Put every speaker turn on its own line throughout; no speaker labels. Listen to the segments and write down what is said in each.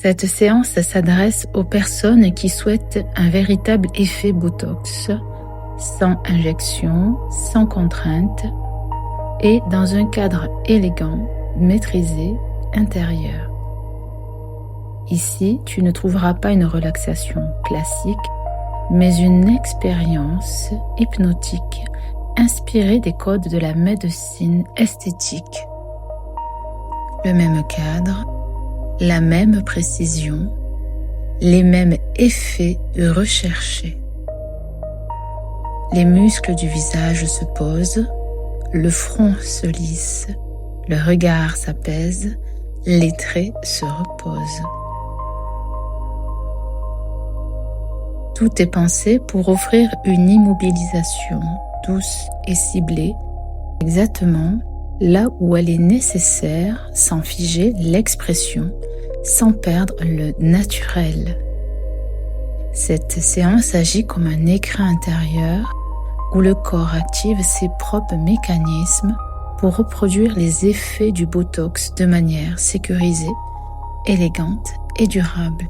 Cette séance s'adresse aux personnes qui souhaitent un véritable effet Botox, sans injection, sans contrainte et dans un cadre élégant, maîtrisé, intérieur. Ici, tu ne trouveras pas une relaxation classique, mais une expérience hypnotique inspirée des codes de la médecine esthétique. Le même cadre, la même précision, les mêmes effets recherchés. Les muscles du visage se posent, le front se lisse, le regard s'apaise, les traits se reposent. Tout est pensé pour offrir une immobilisation douce et ciblée, exactement là où elle est nécessaire, sans figer l'expression, sans perdre le naturel. Cette séance agit comme un écran intérieur où le corps active ses propres mécanismes pour reproduire les effets du Botox de manière sécurisée, élégante et durable.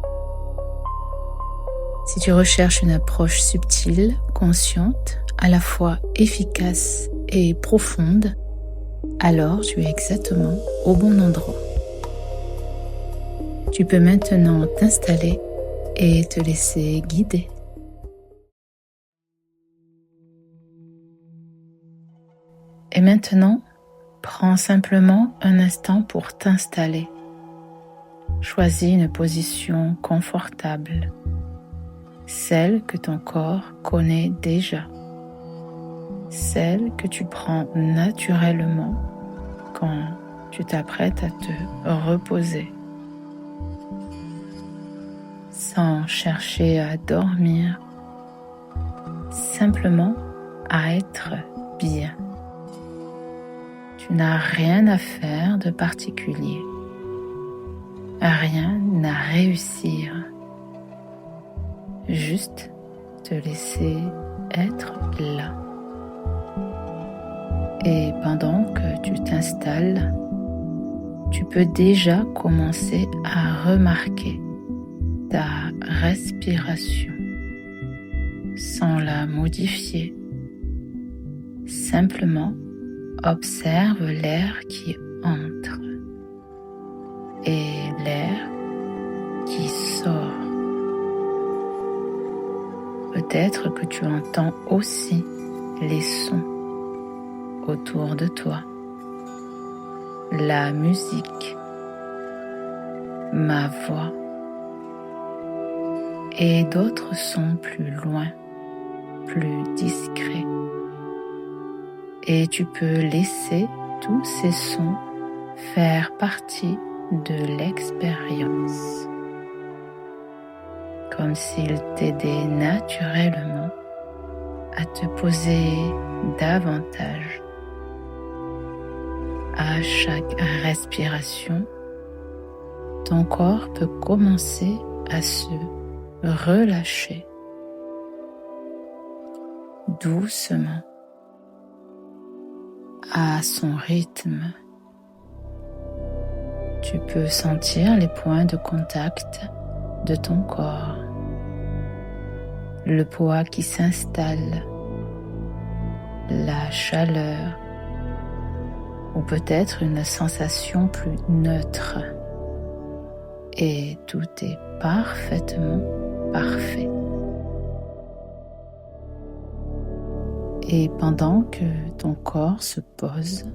Si tu recherches une approche subtile, consciente, à la fois efficace et profonde, alors tu es exactement au bon endroit. Tu peux maintenant t'installer et te laisser guider. Et maintenant, prends simplement un instant pour t'installer. Choisis une position confortable, celle que ton corps connaît déjà, celle que tu prends naturellement quand tu t'apprêtes à te reposer, sans chercher à dormir, simplement à être bien. Tu n'as rien à faire de particulier, rien à réussir, juste te laisser être là. Et pendant que tu t'installes, tu peux déjà commencer à remarquer ta respiration sans la modifier. Simplement, observe l'air qui entre et l'air qui sort. Peut-être que tu entends aussi les sons autour de toi, la musique, ma voix et d'autres sons plus loin, plus discrets. Et tu peux laisser tous ces sons faire partie de l'expérience, comme s'ils t'aidaient naturellement à te poser davantage. À chaque respiration, ton corps peut commencer à se relâcher doucement, à son rythme. Tu peux sentir les points de contact de ton corps, le poids qui s'installe, la chaleur ou peut-être une sensation plus neutre. Et tout est parfaitement parfait. Et pendant que ton corps se pose,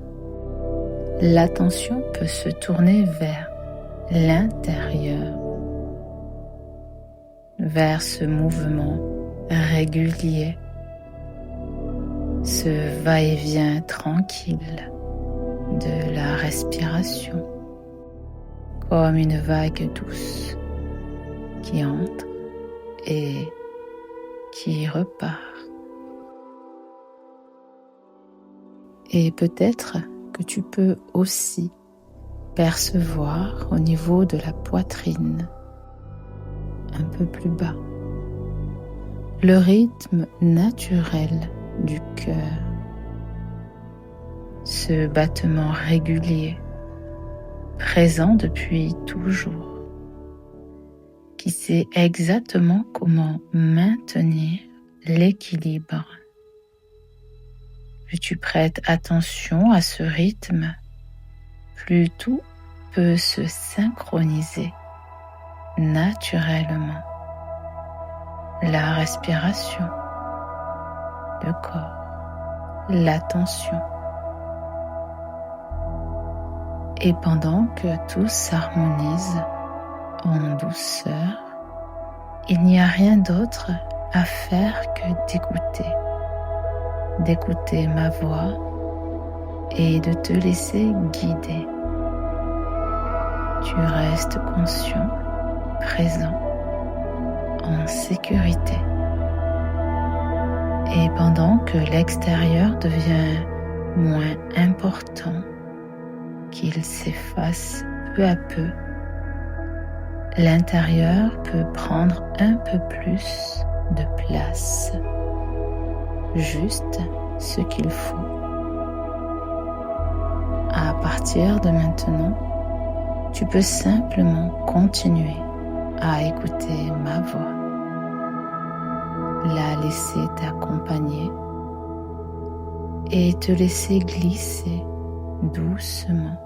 l'attention peut se tourner vers l'intérieur, vers ce mouvement régulier, ce va-et-vient tranquille de la respiration, comme une vague douce qui entre et qui repart. Et peut-être que tu peux aussi percevoir au niveau de la poitrine, un peu plus bas, le rythme naturel du cœur, ce battement régulier, présent depuis toujours, qui sait exactement comment maintenir l'équilibre. Plus tu prêtes attention à ce rythme, plus tout peut se synchroniser naturellement. La respiration, le corps, l'attention. Et pendant que tout s'harmonise en douceur, il n'y a rien d'autre à faire que d'écouter ma voix et de te laisser guider. Tu restes conscient, présent, en sécurité. Et pendant que l'extérieur devient moins important, qu'il s'efface peu à peu, l'intérieur peut prendre un peu plus de place, juste ce qu'il faut. À partir de maintenant, tu peux simplement continuer à écouter ma voix, la laisser t'accompagner et te laisser glisser doucement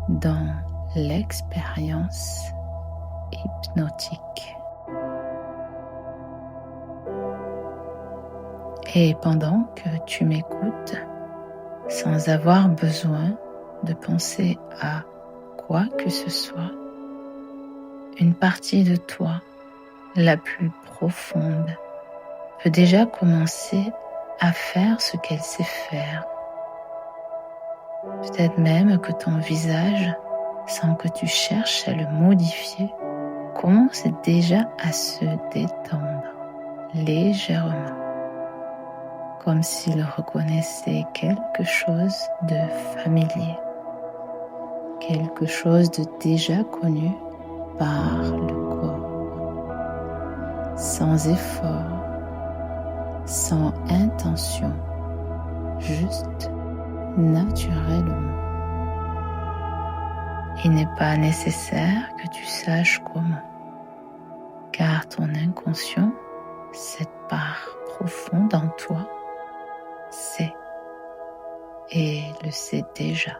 dans l'expérience hypnotique. Et pendant que tu m'écoutes, sans avoir besoin de penser à quoi que ce soit, une partie de toi, la plus profonde, peut déjà commencer à faire ce qu'elle sait faire. Peut-être même que ton visage, sans que tu cherches à le modifier, commence déjà à se détendre légèrement, comme s'il reconnaissait quelque chose de familier, quelque chose de déjà connu par le corps, sans effort, sans intention, juste naturellement. Il n'est pas nécessaire que tu saches comment, car ton inconscient, cette part profonde en toi, sait et le sait déjà.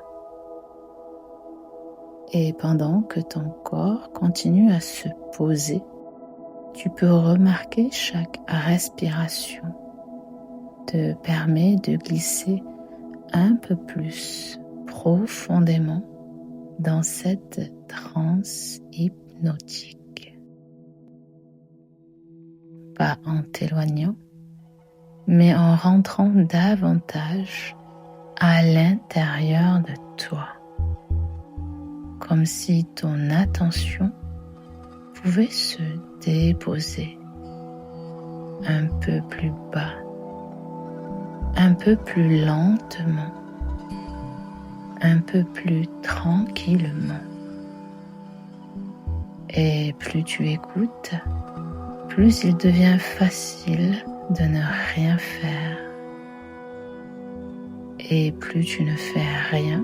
Et pendant que ton corps continue à se poser, tu peux remarquer chaque respiration te permet de glisser un peu plus profondément dans cette transe hypnotique. Pas en t'éloignant, mais en rentrant davantage à l'intérieur de toi, comme si ton attention pouvait se déposer un peu plus bas, un peu plus lentement, un peu plus tranquillement. Et plus tu écoutes, plus il devient facile de ne rien faire. Et plus tu ne fais rien,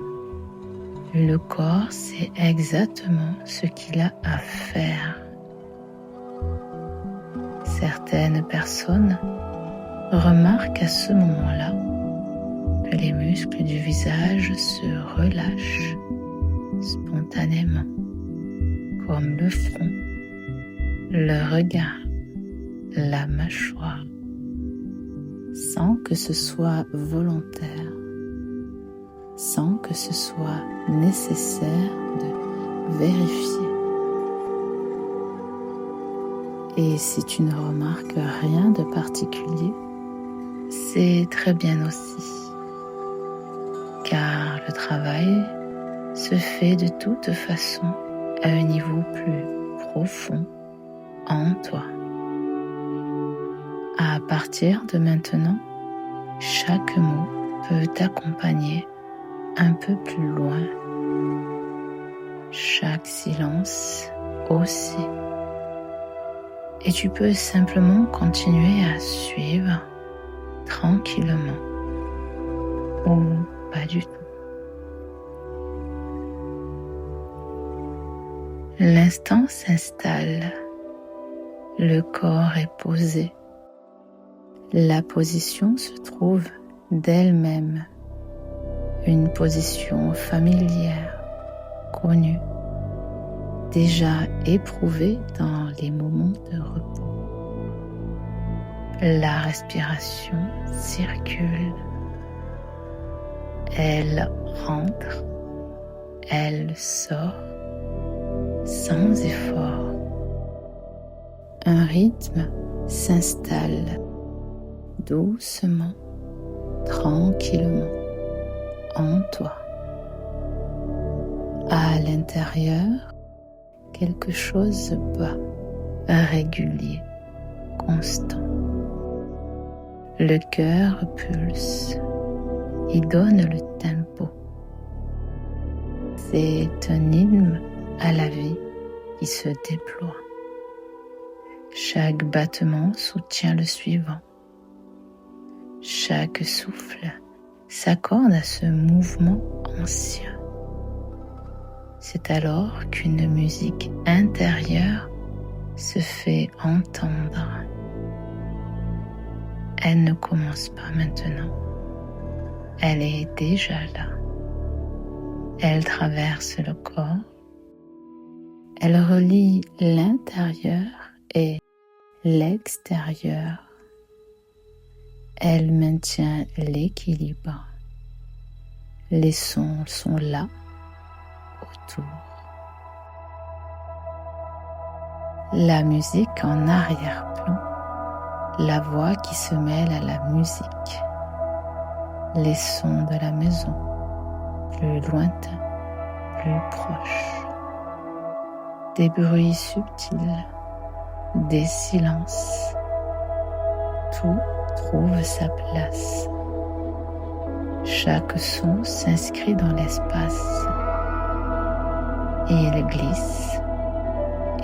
le corps sait exactement ce qu'il a à faire. Certaines personnes remarquent à ce moment-là que les muscles du visage se relâchent spontanément, comme le front, le regard, la mâchoire, sans que ce soit volontaire, sans que ce soit nécessaire de vérifier. Et si tu ne remarques rien de particulier, c'est très bien aussi, car le travail se fait de toute façon à un niveau plus profond en toi. À partir de maintenant, chaque mot peut t'accompagner un peu plus loin, chaque silence aussi. Et tu peux simplement continuer à suivre tranquillement ou pas du tout. L'instant s'installe Le corps est posé. La position se trouve d'elle-même, une position familière, connue, déjà éprouvée dans les moments de repos. La respiration circule. Elle rentre, elle sort sans effort. Un rythme s'installe doucement, tranquillement en toi. À l'intérieur, quelque chose bat, régulier, constant. Le cœur pulse, il donne le tempo. C'est un hymne à la vie qui se déploie. Chaque battement soutient le suivant. Chaque souffle s'accorde à ce mouvement ancien. C'est alors qu'une musique intérieure se fait entendre. Elle ne commence pas maintenant. Elle est déjà là. Elle traverse le corps. Elle relie l'intérieur et l'extérieur. Elle maintient l'équilibre. Les sons sont là, autour. La musique en arrière-plan, la voix qui se mêle à la musique, les sons de la maison, plus lointains, plus proches, des bruits subtils, des silences, tout trouve sa place. Chaque son s'inscrit dans l'espace. Il glisse,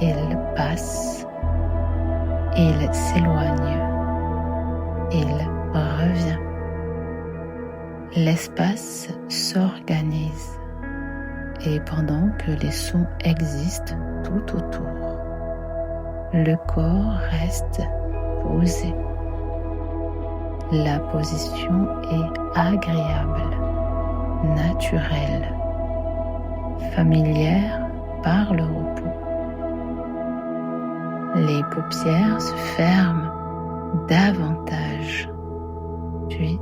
il passe, il s'éloigne, il revient. L'espace s'organise et pendant que les sons existent tout autour, le corps reste posé. La position est agréable, naturelle, familière par le repos. Les paupières se ferment davantage, puis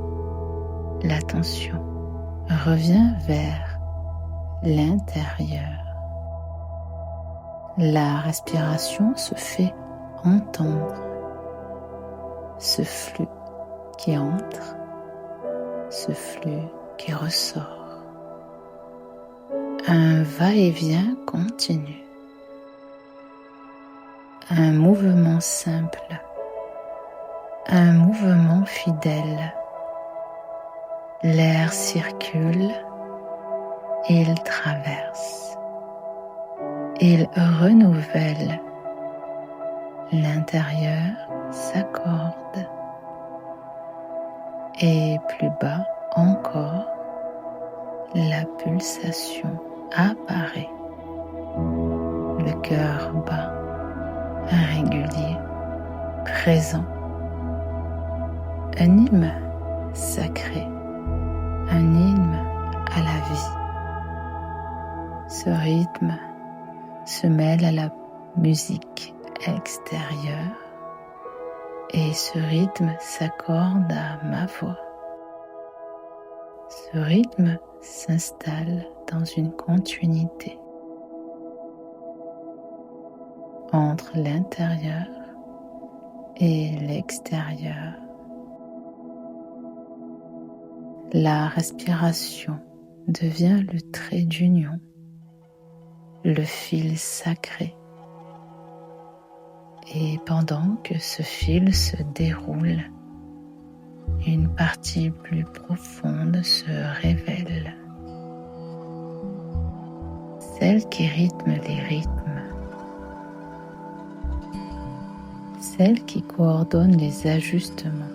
l'attention revient vers l'intérieur. La respiration se fait entendre. Ce flux qui entre, ce flux qui ressort. Un va-et-vient continu. Un mouvement simple. Un mouvement fidèle. L'air circule, il traverse. Il renouvelle. L'intérieur s'accorde. Et plus bas encore, la pulsation apparaît. Le cœur bat, régulier, présent. Un hymne sacré, un hymne à la vie. Ce rythme se mêle à la musique extérieure. Et ce rythme s'accorde à ma voix. Ce rythme s'installe dans une continuité entre l'intérieur et l'extérieur. La respiration devient le trait d'union, le fil sacré. Et pendant que ce fil se déroule, une partie plus profonde se révèle. Celle qui rythme les rythmes. Celle qui coordonne les ajustements.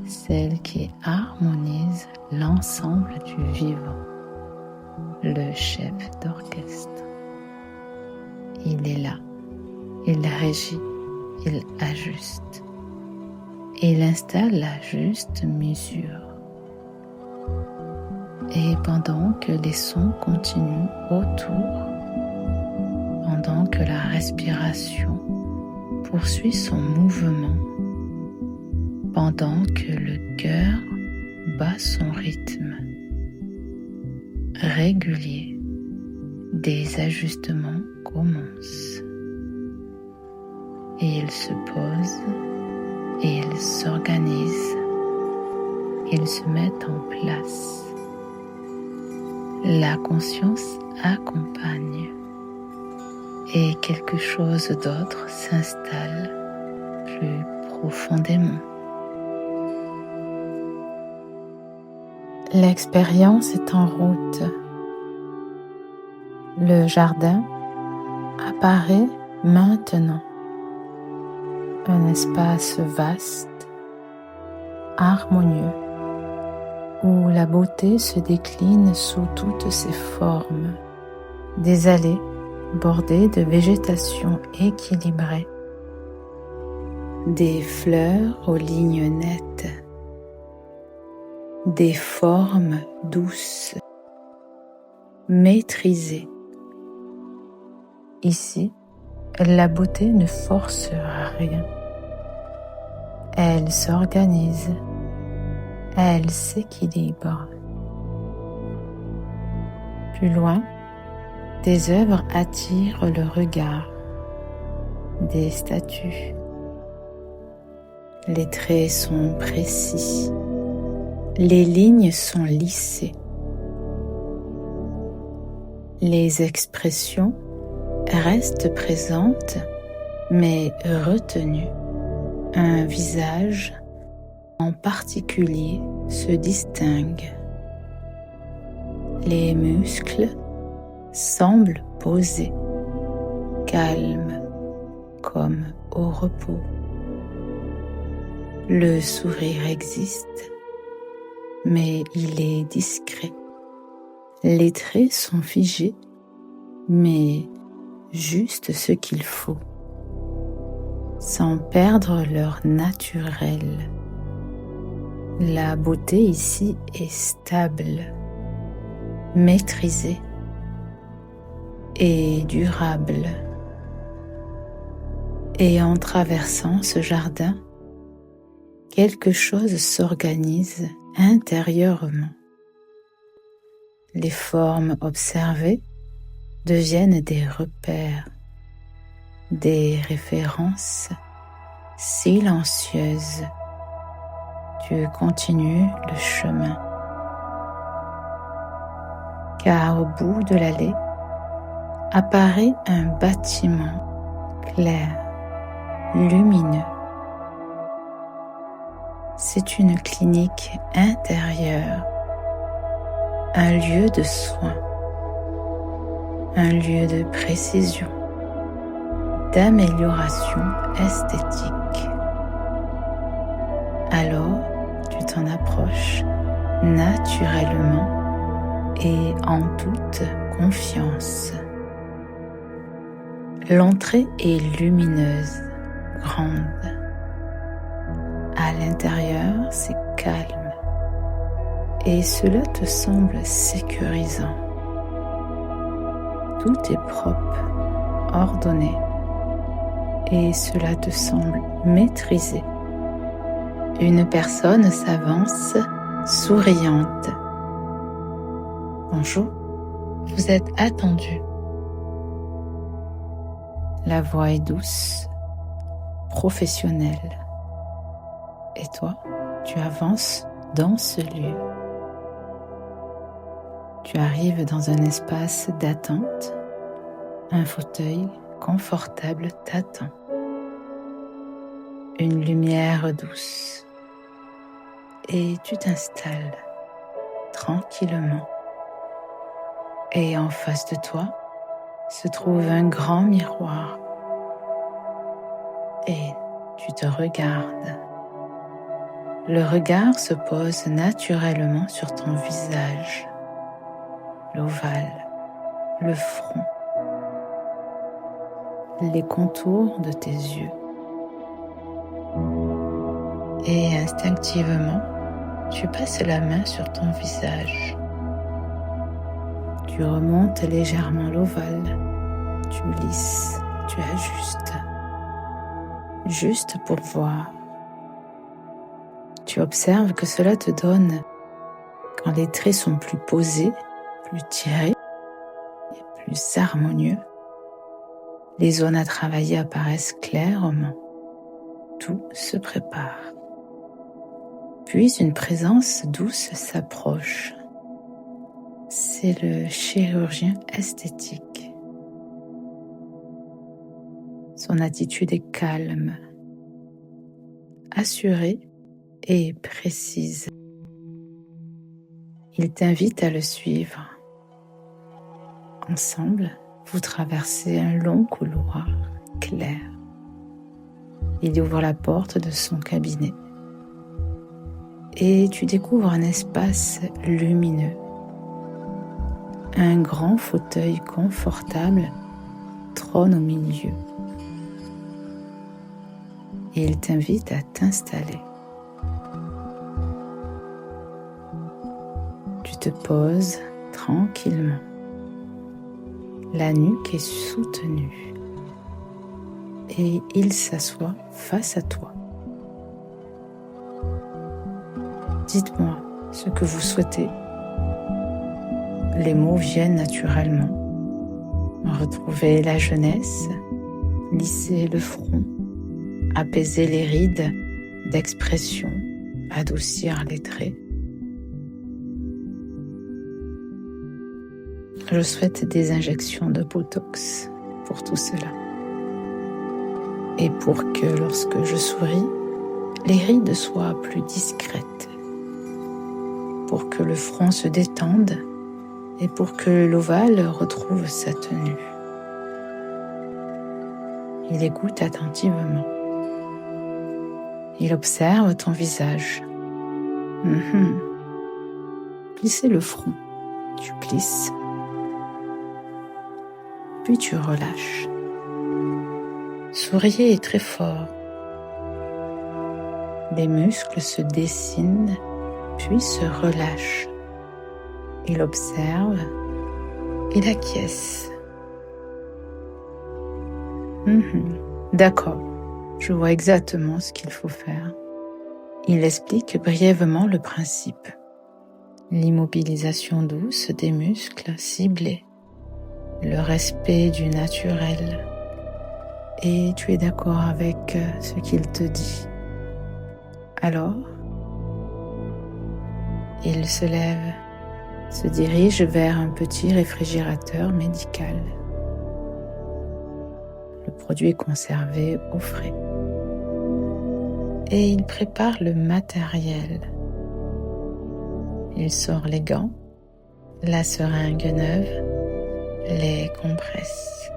Celle qui harmonise l'ensemble du vivant. Le chef d'orchestre. Il est là. Il régit il ajuste. Il installe la juste mesure. Et pendant que les sons continuent autour, pendant que la respiration poursuit son mouvement, pendant que le cœur bat son rythme régulier, des ajustements commencent. Et ils se posent, et ils s'organisent, ils se mettent en place. La conscience accompagne et quelque chose d'autre s'installe plus profondément. L'expérience est en route. Le jardin apparaît maintenant. Un espace vaste, harmonieux, où la beauté se décline sous toutes ses formes. Des allées bordées de végétation équilibrée, des fleurs aux lignes nettes, des formes douces, maîtrisées. Ici, la beauté ne force rien. Elle s'organise, elle s'équilibre. Plus loin, des œuvres attirent le regard, des statues. Les traits sont précis, les lignes sont lissées. Les expressions restent présentes, mais retenues. Un visage en particulier se distingue. Les muscles semblent posés, calmes, comme au repos. Le sourire existe, mais il est discret. Les traits sont figés, mais juste ce qu'il faut, sans perdre leur naturel. La beauté ici est stable, maîtrisée et durable. Et en traversant ce jardin, quelque chose s'organise intérieurement. Les formes observées deviennent des repères, des références silencieuses. Tu continues le chemin. Car au bout de l'allée apparaît un bâtiment clair, lumineux. C'est une clinique intérieure, un lieu de soins, un lieu de précision, d'amélioration esthétique. Alors, tu t'en approches naturellement et en toute confiance. L'entrée est lumineuse, grande. À l'intérieur, c'est calme et cela te semble sécurisant. Tout est propre, ordonné et cela te semble maîtrisé. Une personne s'avance, souriante. Bonjour, vous êtes attendu. La voix est douce, professionnelle. Et toi, tu avances dans ce lieu. Tu arrives dans un espace d'attente. Un fauteuil confortable t'attend. Une lumière douce. Et tu t'installes tranquillement. Et en face de toi se trouve un grand miroir. Et tu te regardes. Le regard se pose naturellement sur ton visage, l'ovale, le front, les contours de tes yeux, Et instinctivement, tu passes la main sur ton visage. Tu remontes légèrement l'ovale, tu lisses, tu ajustes, juste pour voir. Tu observes que cela te donne, quand les traits sont plus posés, plus tirés, plus harmonieux, les zones à travailler apparaissent clairement. Tout se prépare. Puis une présence douce s'approche. C'est le chirurgien esthétique. Son attitude est calme, assurée et précise. Il t'invite à le suivre. Ensemble, vous traversez un long couloir clair. Il ouvre la porte de son cabinet et tu découvres un espace lumineux. Un grand fauteuil confortable trône au milieu. Il t'invite à t'installer. Tu te poses tranquillement. La nuque est soutenue et il s'assoit face à toi. Dites-moi ce que vous souhaitez. Les mots viennent naturellement. Retrouver la jeunesse, lisser le front, apaiser les rides d'expression, adoucir les traits. Je souhaite des injections de Botox pour tout cela. Et pour que lorsque je souris, les rides soient plus discrètes. Pour que le front se détende et pour que l'ovale retrouve sa tenue. Il écoute attentivement. Il observe ton visage. Plissez le front. Tu plisses. Puis tu relâches. Souriez très fort. Les muscles se dessinent, puis se relâchent. Il observe, il acquiesce. D'accord, je vois exactement ce qu'il faut faire. Il explique brièvement le principe. L'immobilisation douce des muscles ciblés. Le respect du naturel. Et tu es d'accord avec ce qu'il te dit. Alors, il se lève, se dirige vers un petit réfrigérateur médical. Le produit est conservé au frais. Et il prépare le matériel. Il sort les gants, la seringue neuve, les compresses.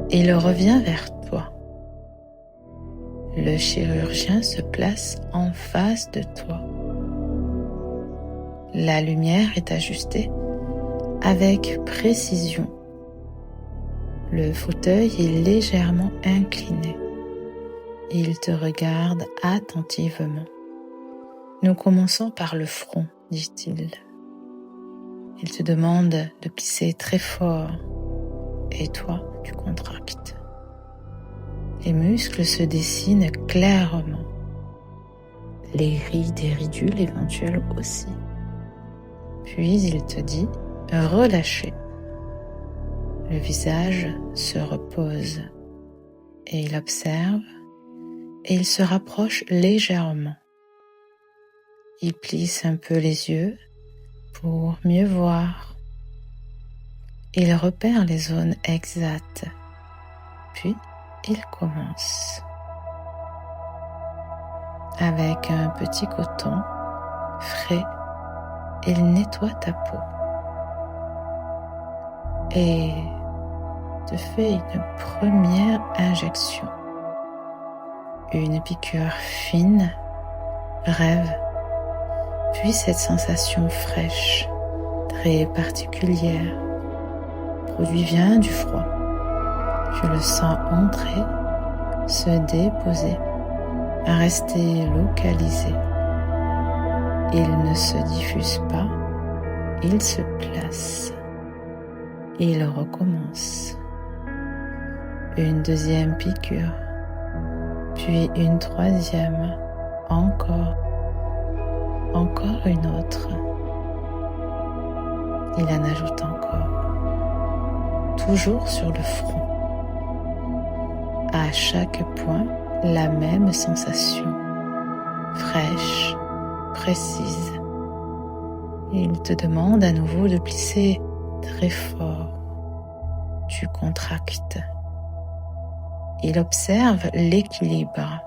Il revient vers toi. Le chirurgien se place en face de toi. La lumière est ajustée avec précision. Le fauteuil est légèrement incliné. Il te regarde attentivement. Nous commençons par le front, dit-il. Il te demande de pisser très fort et toi, tu contractes. Les muscles se dessinent clairement. Les rides et ridules éventuelles aussi. Puis il te dit « relâchez ». Le visage se repose et il observe et il se rapproche légèrement. Il plisse un peu les yeux pour mieux voir. Il repère les zones exactes. Puis il commence. Avec un petit coton frais, il nettoie ta peau et te fait une première injection. Une piqûre fine, brève, puis cette sensation fraîche, très particulière. Le produit vient du froid. Tu le sens entrer, se déposer à rester localisé. Il ne se diffuse pas, il se place. Il recommence. Une deuxième piqûre, puis une troisième, encore une autre. Il en ajoute encore, toujours sur le front. À chaque point, la même sensation, fraîche, précise. Il te demande à nouveau de plisser très fort. Tu contractes. Il observe l'équilibre.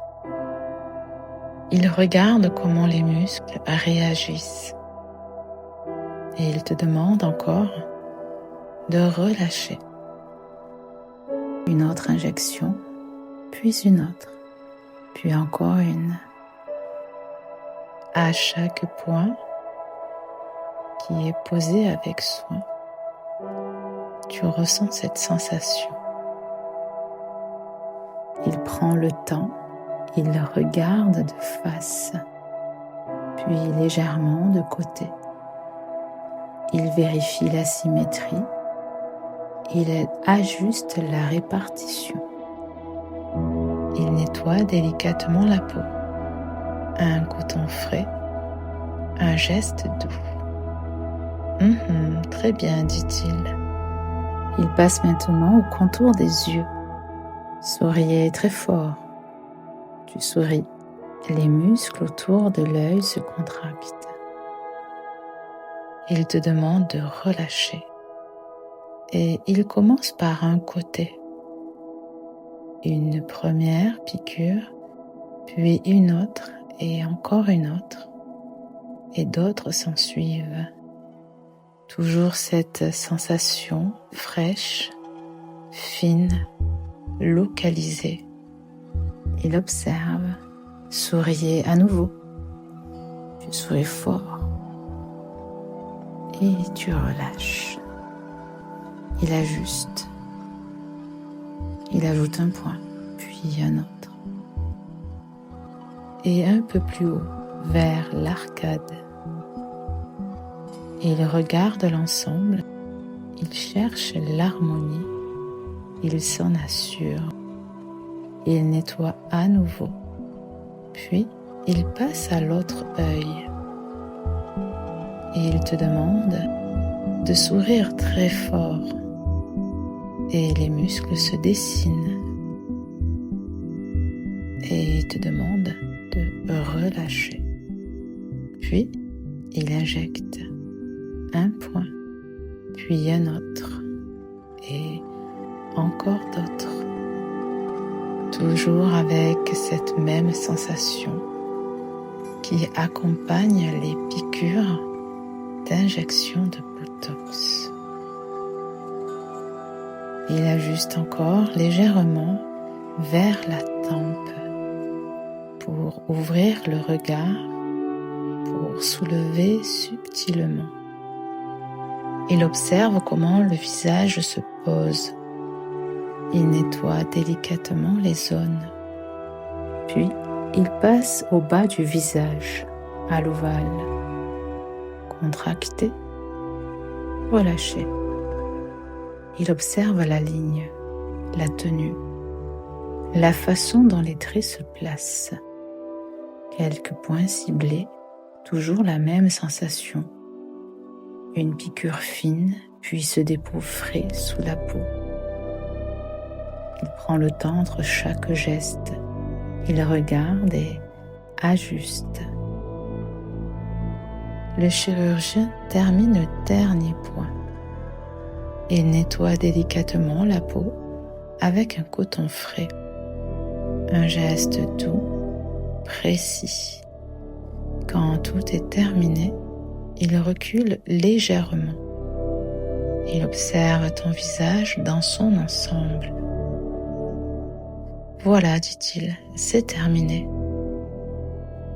Il regarde comment les muscles réagissent. Et il te demande encore de relâcher. Une autre injection, puis une autre, puis encore une. À chaque point qui est posé avec soin, tu ressens cette sensation. Il prend le temps, il regarde de face, puis légèrement de côté. Il vérifie la symétrie, il ajuste la répartition. Il nettoie délicatement la peau. Un coton frais, un geste doux. Très bien, dit-il. Il passe maintenant au contour des yeux. Souriez très fort. Tu souris. Les muscles autour de l'œil se contractent. Il te demande de relâcher. Et il commence par un côté. Une première piqûre, puis une autre et encore une autre. Et d'autres s'en suivent. Toujours cette sensation fraîche, fine, localisée. Il observe, souriez à nouveau. Tu souris fort. Et tu relâches. Il ajuste. Il ajoute un point, puis un autre. Et un peu plus haut, vers l'arcade. Il regarde l'ensemble, il cherche l'harmonie, il s'en assure. Il nettoie à nouveau, puis il passe à l'autre œil. Et il te demande de sourire très fort. Et les muscles se dessinent. Et il te demande de relâcher. Puis, il injecte un point, puis un autre, et encore d'autres. Toujours avec cette même sensation qui accompagne les piqûres d'injection de Botox. Il ajuste encore légèrement vers la tempe pour ouvrir le regard, pour soulever subtilement. Il observe comment le visage se pose. Il nettoie délicatement les zones. Puis, il passe au bas du visage, à l'ovale. Contracté, relâché. Il observe la ligne, la tenue, la façon dont les traits se placent. Quelques points ciblés, toujours la même sensation. Une piqûre fine, puis ce dépôt frais sous la peau. Il prend le temps entre chaque geste. Il regarde et ajuste. Le chirurgien termine le dernier point. Il nettoie délicatement la peau avec un coton frais. Un geste doux, précis. Quand tout est terminé, il recule légèrement. Il observe ton visage dans son ensemble. Voilà, dit-il, c'est terminé.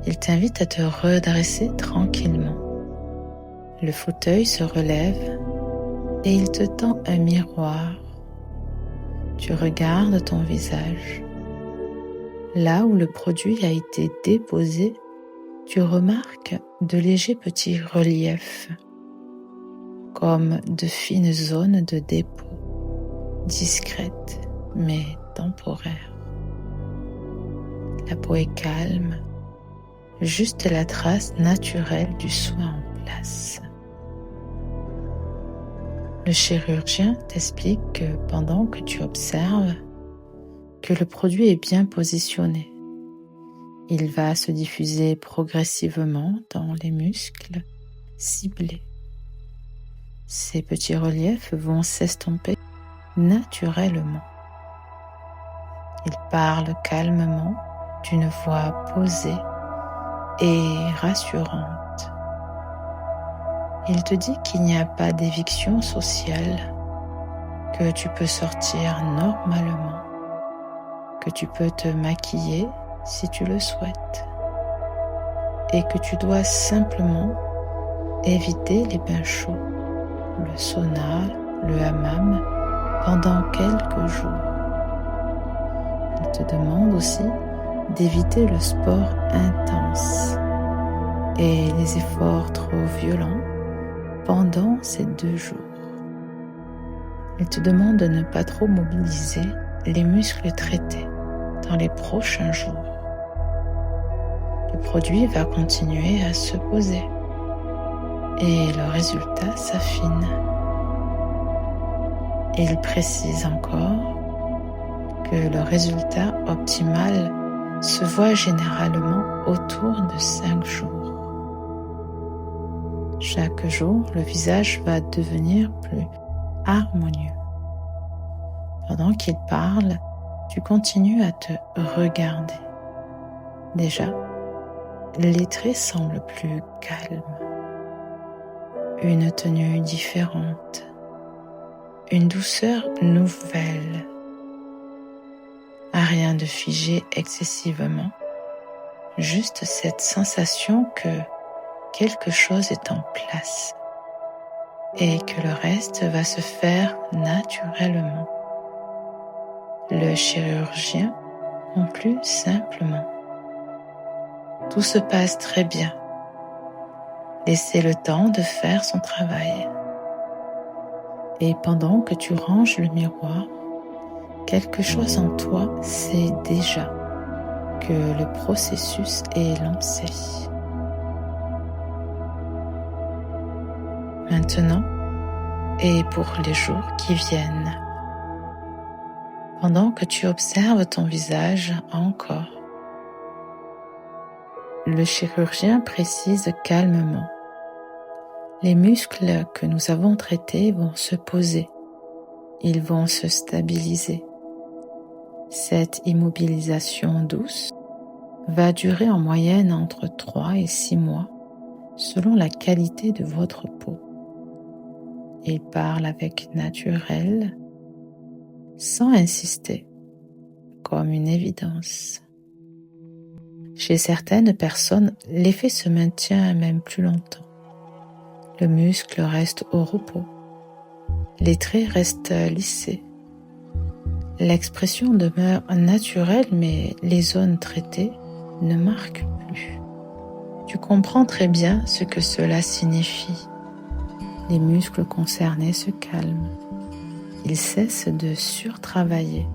Il t'invite à te redresser tranquillement. Le fauteuil se relève et il te tend un miroir. Tu regardes ton visage. Là où le produit a été déposé, tu remarques de légers petits reliefs, comme de fines zones de dépôt, discrètes mais temporaires. La peau est calme, juste la trace naturelle du soin en place. Le chirurgien t'explique que pendant que tu observes, que le produit est bien positionné. Il va se diffuser progressivement dans les muscles ciblés. Ces petits reliefs vont s'estomper naturellement. Il parle calmement d'une voix posée et rassurante. Il te dit qu'il n'y a pas d'éviction sociale, que tu peux sortir normalement, que tu peux te maquiller si tu le souhaites et que tu dois simplement éviter les bains chauds, le sauna, le hammam pendant quelques jours. Il te demande aussi d'éviter le sport intense et les efforts trop violents pendant ces 2 jours. Il te demande de ne pas trop mobiliser les muscles traités dans les prochains jours. Le produit va continuer à se poser et le résultat s'affine. Il précise encore que le résultat optimal se voit généralement autour de 5 jours. Chaque jour, le visage va devenir plus harmonieux. Pendant qu'il parle, tu continues à te regarder. Déjà, les traits semblent plus calmes. Une tenue différente. Une douceur nouvelle. Rien de figé excessivement. Juste cette sensation que quelque chose est en place et que le reste va se faire naturellement. Le chirurgien conclut simplement. Tout se passe très bien. Laissez le temps de faire son travail. Et pendant que tu ranges le miroir, quelque chose en toi sait déjà que le processus est lancé. Maintenant et pour les jours qui viennent, pendant que tu observes ton visage encore, le chirurgien précise calmement. Les muscles que nous avons traités vont se poser, ils vont se stabiliser. Cette immobilisation douce va durer en moyenne entre 3 et 6 mois selon la qualité de votre peau. Il parle avec naturel, sans insister, comme une évidence. Chez certaines personnes, l'effet se maintient même plus longtemps. Le muscle reste au repos. Les traits restent lissés. L'expression demeure naturelle, mais les zones traitées ne marquent plus. Tu comprends très bien ce que cela signifie. Les muscles concernés se calment. Ils cessent de surtravailler.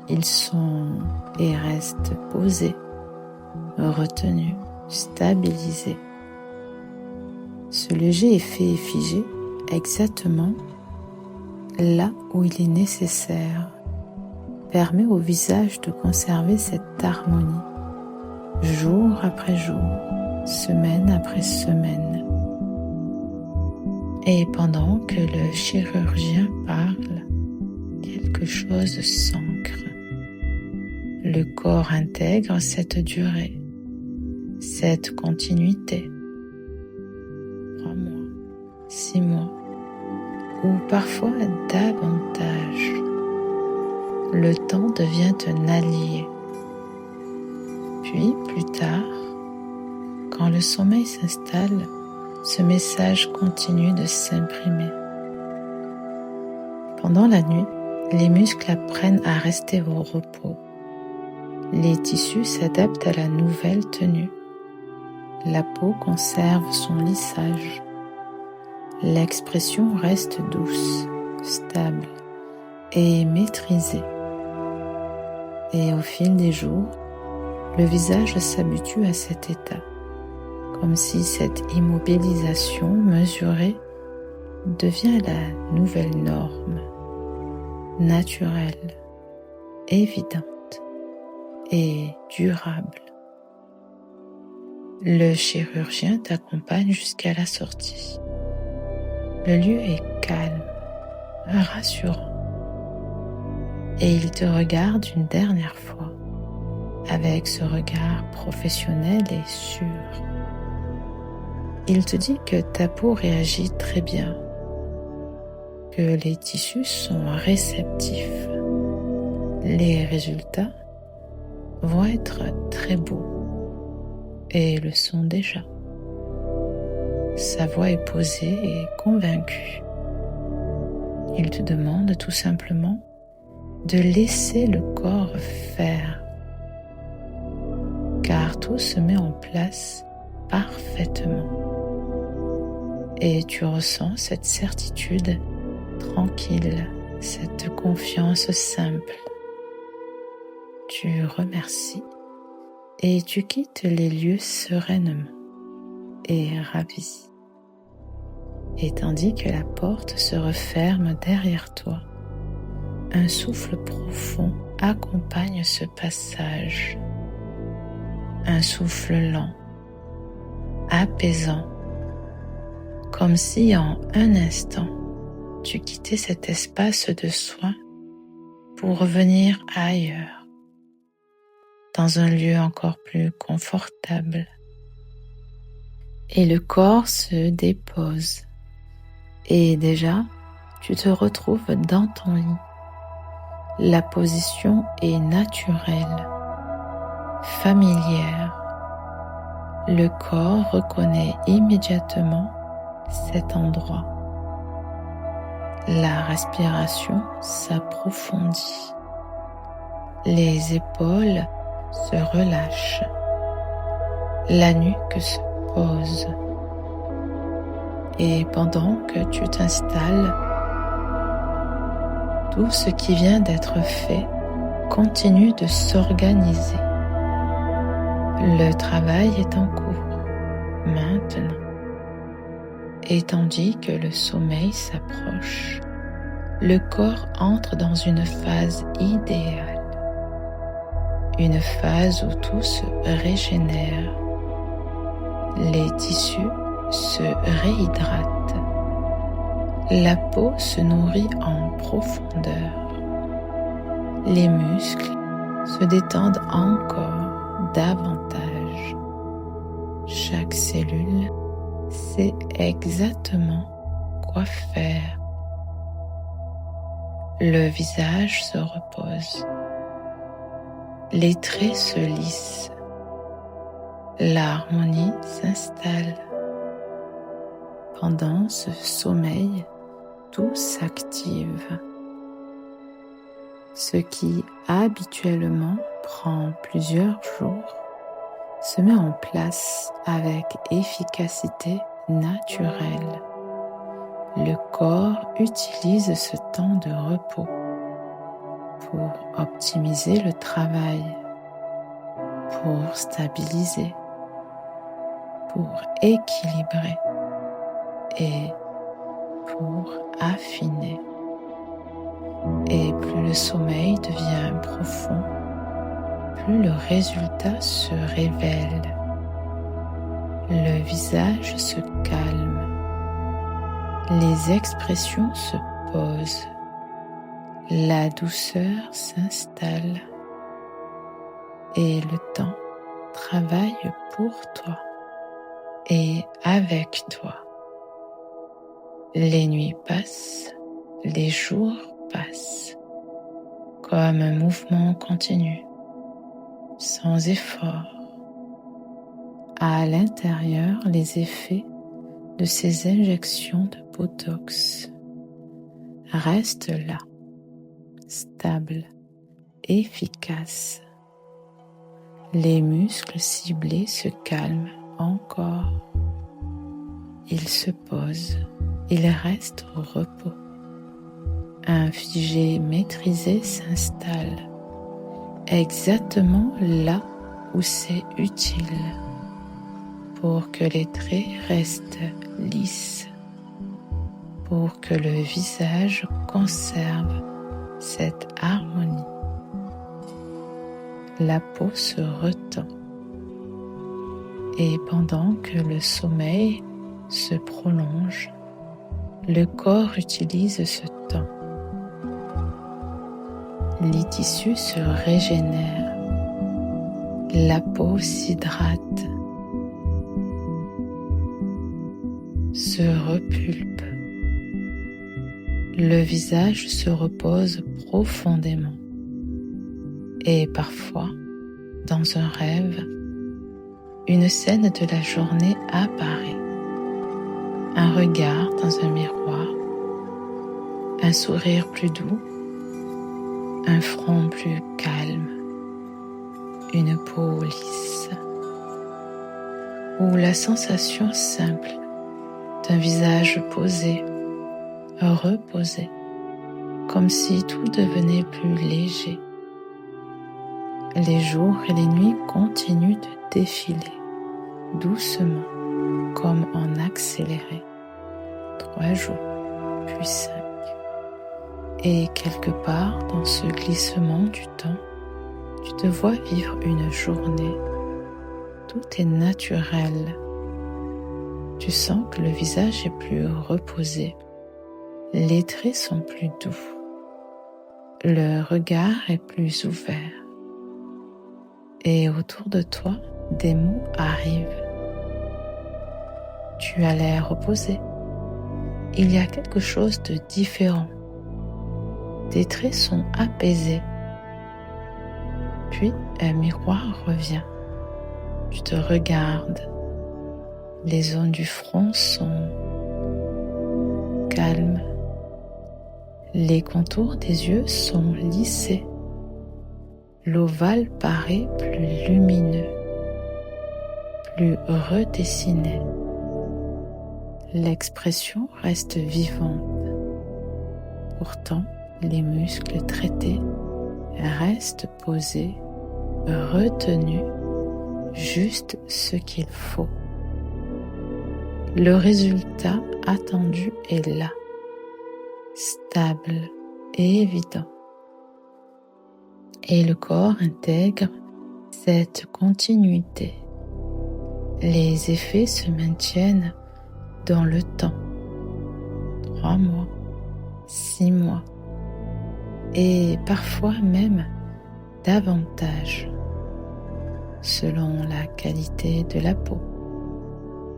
Ils sont et restent posés, retenus, stabilisés. Ce léger effet est figé exactement là où il est nécessaire, permet au visage de conserver cette harmonie, jour après jour, semaine après semaine. Et pendant que le chirurgien parle, quelque chose s'ancre. Le corps intègre cette durée, cette continuité. 3 mois, 6 mois, ou parfois davantage. Le temps devient un allié. Puis, plus tard, quand le sommeil s'installe, ce message continue de s'imprimer. Pendant la nuit, les muscles apprennent à rester au repos. Les tissus s'adaptent à la nouvelle tenue. La peau conserve son lissage. L'expression reste douce, stable et maîtrisée. Et au fil des jours, le visage s'habitue à cet état, comme si cette immobilisation mesurée devient la nouvelle norme, naturelle, évidente et durable. Le chirurgien t'accompagne jusqu'à la sortie. Le lieu est calme, rassurant, et il te regarde une dernière fois avec ce regard professionnel et sûr. Il te dit que ta peau réagit très bien, que les tissus sont réceptifs. Les résultats vont être très beaux et le sont déjà. Sa voix est posée et convaincue. Il te demande tout simplement de laisser le corps faire, car tout se met en place parfaitement. Et tu ressens cette certitude tranquille, cette confiance simple. Tu remercies et tu quittes les lieux sereinement et ravi. Et tandis que la porte se referme derrière toi, un souffle profond accompagne ce passage. Un souffle lent, apaisant, comme si en un instant, tu quittais cet espace de soins pour revenir ailleurs, dans un lieu encore plus confortable. Et le corps se dépose. Et déjà, tu te retrouves dans ton lit. La position est naturelle, familière. Le corps reconnaît immédiatement cet endroit. La respiration s'approfondit. Les épaules se relâchent. La nuque se pose. Et pendant que tu t'installes, tout ce qui vient d'être fait continue de s'organiser. Le travail est en cours, maintenant. Et tandis que le sommeil s'approche, le corps entre dans une phase idéale. Une phase où tout se régénère. Les tissus se réhydratent. La peau se nourrit en profondeur. Les muscles se détendent encore davantage. Chaque cellule sait exactement quoi faire. Le visage se repose. Les traits se lissent. L'harmonie s'installe. Pendant ce sommeil, tout s'active. Ce qui habituellement prend plusieurs jours se met en place avec efficacité naturelle. Le corps utilise ce temps de repos pour optimiser le travail, pour stabiliser, pour équilibrer et pour affiner. Et plus le sommeil devient profond, plus le résultat se révèle. Le visage se calme. Les expressions se posent. La douceur s'installe. Et le temps travaille pour toi et avec toi. Les nuits passent, les jours passent, comme un mouvement continu, sans effort. À l'intérieur, les effets de ces injections de Botox restent là, stables, efficaces. Les muscles ciblés se calment encore. Ils se posent, ils restent au repos. Un figé maîtrisé s'installe exactement là où c'est utile pour que les traits restent lisses, pour que le visage conserve cette harmonie. La peau se retend et pendant que le sommeil se prolonge, le corps utilise ce temps. Les tissus se régénèrent, la peau s'hydrate, se repulpe, le visage se repose profondément. Et parfois, dans un rêve, une scène de la journée apparaît. Un regard dans un miroir, un sourire plus doux, un front plus calme, une peau lisse, ou la sensation simple d'un visage posé, reposé, comme si tout devenait plus léger. Les jours et les nuits continuent de défiler, doucement, comme en accéléré. 3 jours, puis 5. Et quelque part dans ce glissement du temps, tu te vois vivre une journée. Tout est naturel. Tu sens que le visage est plus reposé. Les traits sont plus doux. Le regard est plus ouvert. Et autour de toi, des mots arrivent. Tu as l'air reposé. Il y a quelque chose de différent. Tes traits sont apaisés. Puis un miroir revient. Tu te regardes. Les zones du front sont calmes. Les contours des yeux sont lissés. L'ovale paraît plus lumineux, plus redessiné. L'expression reste vivante. Pourtant, les muscles traités restent posés, retenus, juste ce qu'il faut. Le résultat attendu est là, stable et évident. Et le corps intègre cette continuité. Les effets se maintiennent dans le temps. 3 mois, 6 mois, et parfois même davantage, selon la qualité de la peau,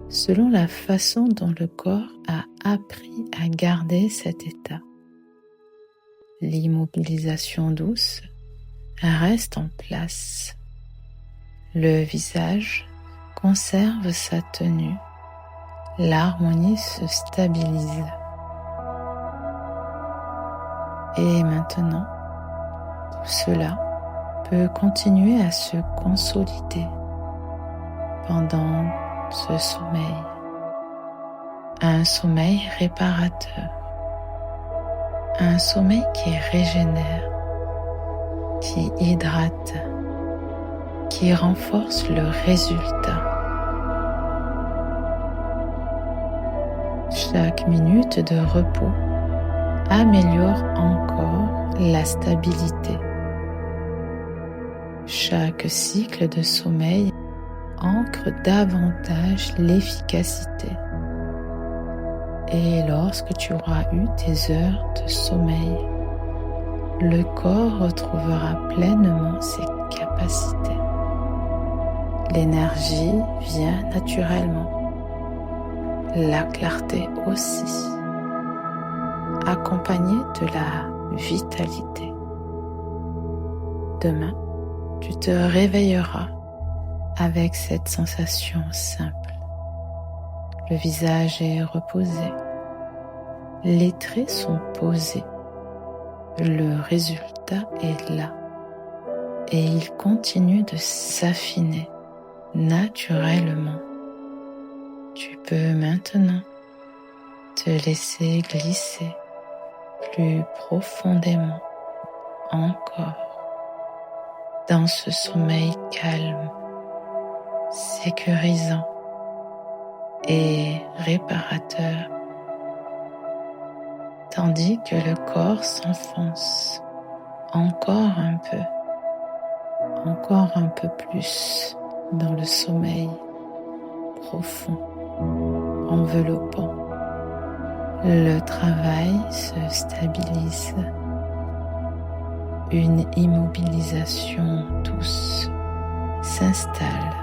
selon la façon dont le corps a appris à garder cet état. L'immobilisation douce reste en place. Le visage conserve sa tenue. L'harmonie se stabilise. Et maintenant, tout cela peut continuer à se consolider pendant ce sommeil. Un sommeil réparateur. Un sommeil qui régénère, qui hydrate, qui renforce le résultat. Chaque minute de repos améliore encore la stabilité. Chaque cycle de sommeil ancre davantage l'efficacité. Et lorsque tu auras eu tes heures de sommeil, le corps retrouvera pleinement ses capacités. L'énergie vient naturellement, la clarté aussi, accompagnée de la vitalité. Demain, tu te réveilleras avec cette sensation simple. Le visage est reposé, les traits sont posés, le résultat est là. et il continue de s'affiner naturellement. Tu peux maintenant te laisser glisser plus profondément encore dans ce sommeil calme, sécurisant et réparateur, tandis que le corps s'enfonce encore un peu plus dans le sommeil profond, enveloppant. Le travail se stabilise. Une immobilisation douce s'installe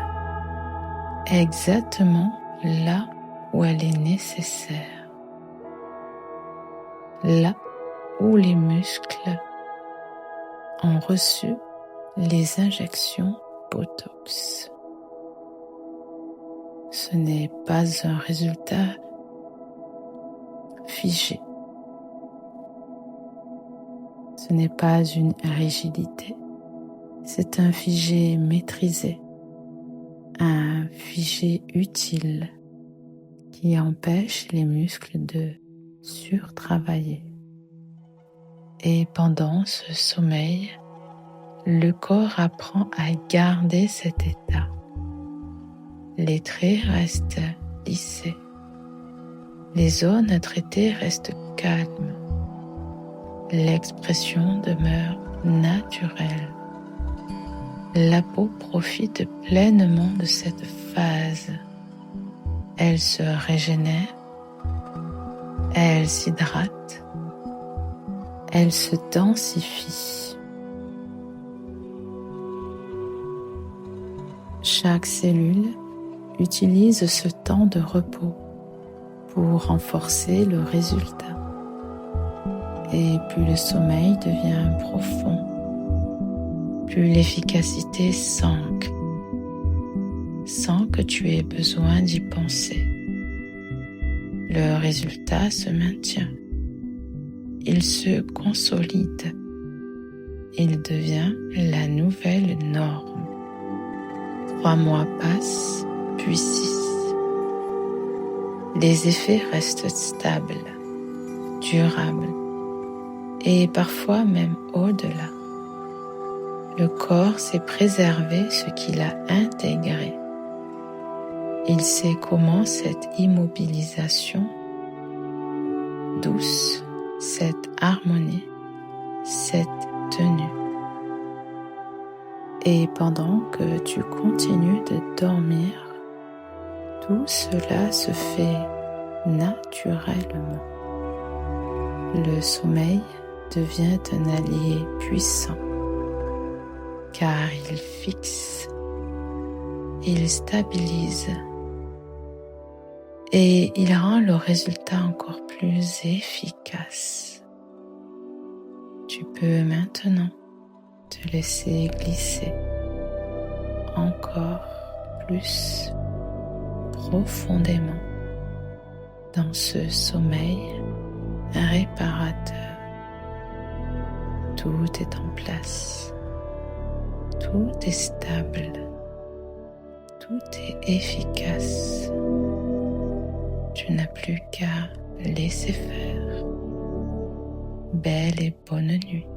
exactement là où elle est nécessaire, là où les muscles ont reçu les injections Botox. Ce n'est pas un résultat figé. Ce n'est pas une rigidité. C'est un figé maîtrisé, un figé utile qui empêche les muscles de surtravailler. Et pendant ce sommeil, le corps apprend à garder cet état. Les traits restent lissés. Les zones traitées restent calmes. L'expression demeure naturelle. La peau profite pleinement de cette phase. Elle se régénère, elle s'hydrate, elle se densifie. Chaque cellule utilise ce temps de repos pour renforcer le résultat. Et plus le sommeil devient profond, plus l'efficacité s'ancre, sans que tu aies besoin d'y penser. Le résultat se maintient, il se consolide, il devient la nouvelle norme. 3 mois passent, puis 6. Les effets restent stables, durables, et parfois même au-delà. Le corps sait préserver ce qu'il a intégré. Il sait comment cette immobilisation douce, cette harmonie, cette tenue. Et pendant que tu continues de dormir, tout cela se fait naturellement. Le sommeil devient un allié puissant, car il fixe, il stabilise et il rend le résultat encore plus efficace. Tu peux maintenant te laisser glisser encore plus profondément dans ce sommeil réparateur. Tout est en place, tout est stable, tout est efficace. Tu n'as plus qu'à laisser faire. Belle et bonne nuit.